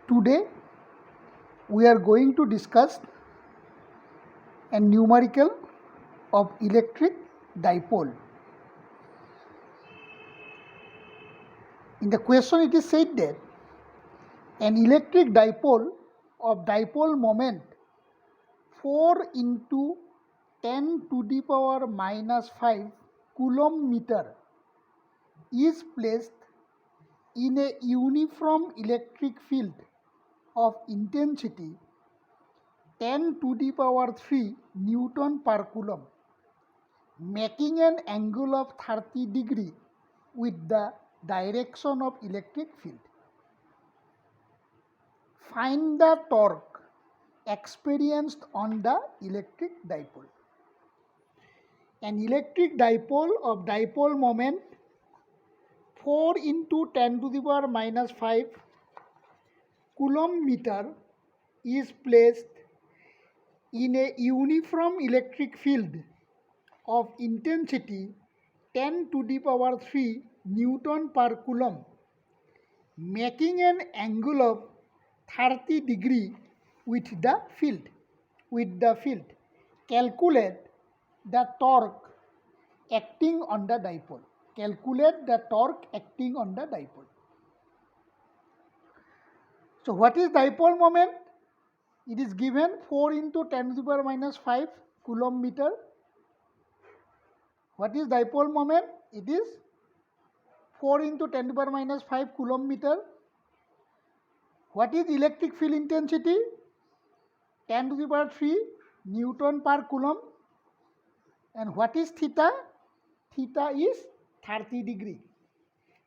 Today we are going to discuss a numerical of electric dipole. In the question it is said that an electric dipole of dipole moment 4 into 10 to the power minus 5 coulomb meter is placed in a uniform electric field of intensity 10 to the power 3 Newton per coulomb, making an angle of 30 degree with the direction of electric field. Find the torque experienced on the electric dipole. An electric dipole of dipole moment 4 into 10 to the power minus 5 coulomb meter is placed in a uniform electric field of intensity 10 to the power 3 Newton per coulomb, making an angle of 30 degree with the field. Calculate the torque acting on the dipole. So what is dipole moment? It is given 4 into 10 to the power minus 5 coulomb meter. What is dipole moment? It is 4 into 10 to the power minus 5 coulomb meter. What is electric field intensity? 10 to the power 3 Newton per coulomb. And what is theta? Theta is 30 degree.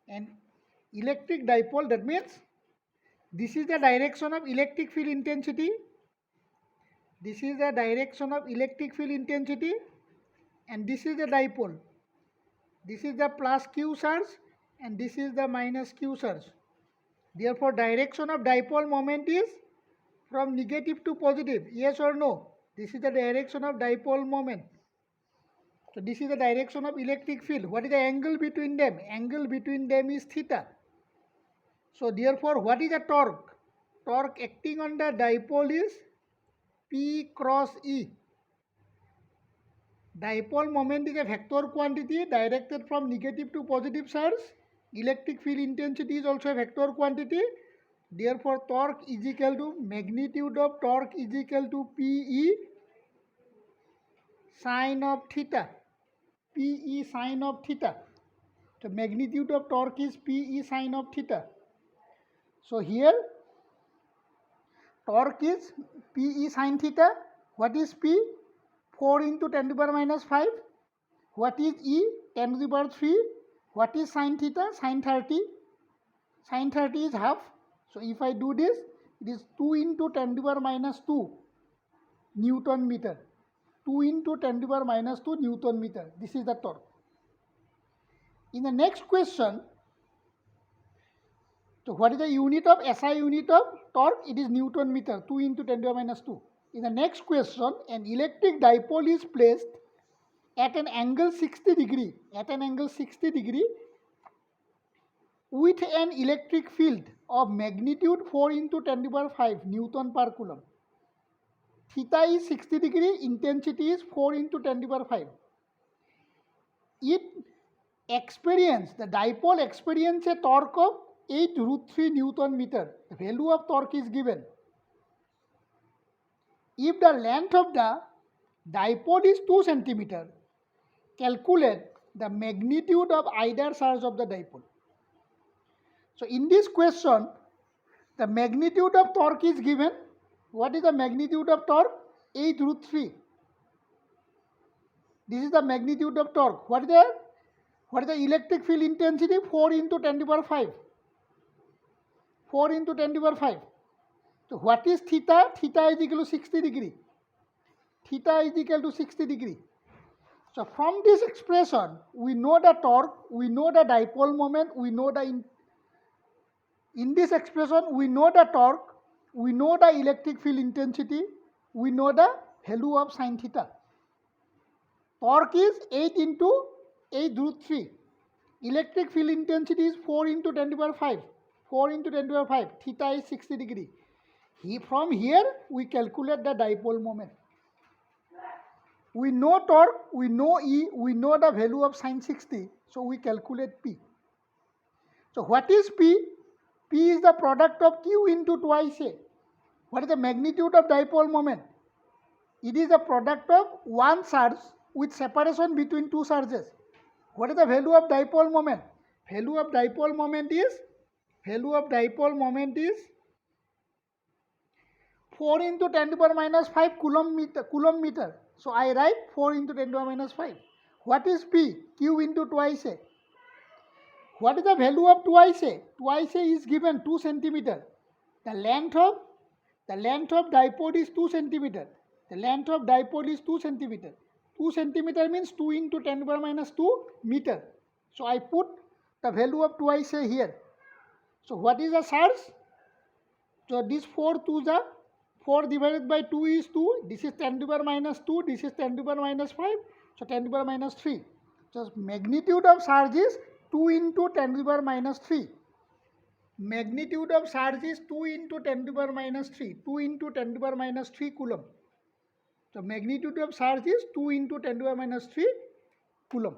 And electric dipole, that means this is the direction of electric field intensity. This is the direction of electric field intensity, and this is the dipole. This is the plus q charge and this is the minus q charge. Therefore, direction of dipole moment is from negative to positive. Yes or no? This is the direction of dipole moment. So this is the direction of electric field. What is the angle between them? Angle between them is theta. So therefore, what is the torque? Torque acting on the dipole is P cross E. Dipole moment is a vector quantity directed from negative to positive charge. Electric field intensity is also a vector quantity. Therefore, torque is equal to magnitude of torque is equal to PE sine of theta. PE sine of theta. So magnitude of torque is PE sine of theta. So here torque is PE sine theta. What is P? 4 into 10 to the power minus 5. What is E? 10 to the power 3. What is sine theta? Sine 30. Sine 30 is half. So if I do this, it is 2 into 10 to the power minus 2 Newton meter. 2 into 10 to the power minus 2 Newton meter. This is the torque. In the next question, so what is the unit of SI unit of torque? It is Newton meter, 2 into 10 to the power minus 2. In the next question, an electric dipole is placed at an angle 60 degree, with an electric field of magnitude 4 into 10 to the power 5 Newton per coulomb. Theta is 60 degree, intensity is 4 into 10 to the power 5. The dipole experience a torque of 8 root 3 Newton meter. The value of torque is given. If the length of the dipole is 2 centimeter, calculate the magnitude of either charge of the dipole. So in this question, the magnitude of torque is given. What is the magnitude of torque? 8 root 3. This is the magnitude of torque. What is the electric field intensity? 4 into 10 to the power 5. 4 into 10 to the power 5. So what is theta? Theta is equal to 60 degree. So from this expression, we know the torque, we know the dipole moment, we know the in this expression, we know the torque, we know the electric field intensity, we know the value of sine theta. Torque is 8 into 8 root 3. Electric field intensity is 4 into 10 to the power 5. 4 into 10 to the power 5. Theta is 60 degree. From here, we calculate the dipole moment. We know torque, we know E, we know the value of sin 60. So we calculate P. So what is P? P is the product of Q into twice A. What is the magnitude of dipole moment? It is the product of one charge with separation between two charges. What is the value of dipole moment? Value of dipole moment is 4 into 10 to the power minus 5 coulomb meter. So I write 4 into 10 to the power minus 5. What is P? Q into twice A. What is the value of twice A? Twice A is given 2 centimeter. The length of dipole is 2 centimeter. The length of dipole is 2 centimeter. 2 centimeter means 2 into 10 to the power minus 2 meter. So I put the value of twice A here. So what is the charge? So this 4 divided by 2 is 2. This is 10 to the power minus 2. This is 10 to the power minus 5. So 10 to the power minus 3. So magnitude of charge is 2 into 10 to the power minus 3. Magnitude of charge is 2 into 10 to the power minus 3. 2 into 10 to the power minus 3 coulomb. So magnitude of charge is 2 into 10 to the power minus 3 coulomb.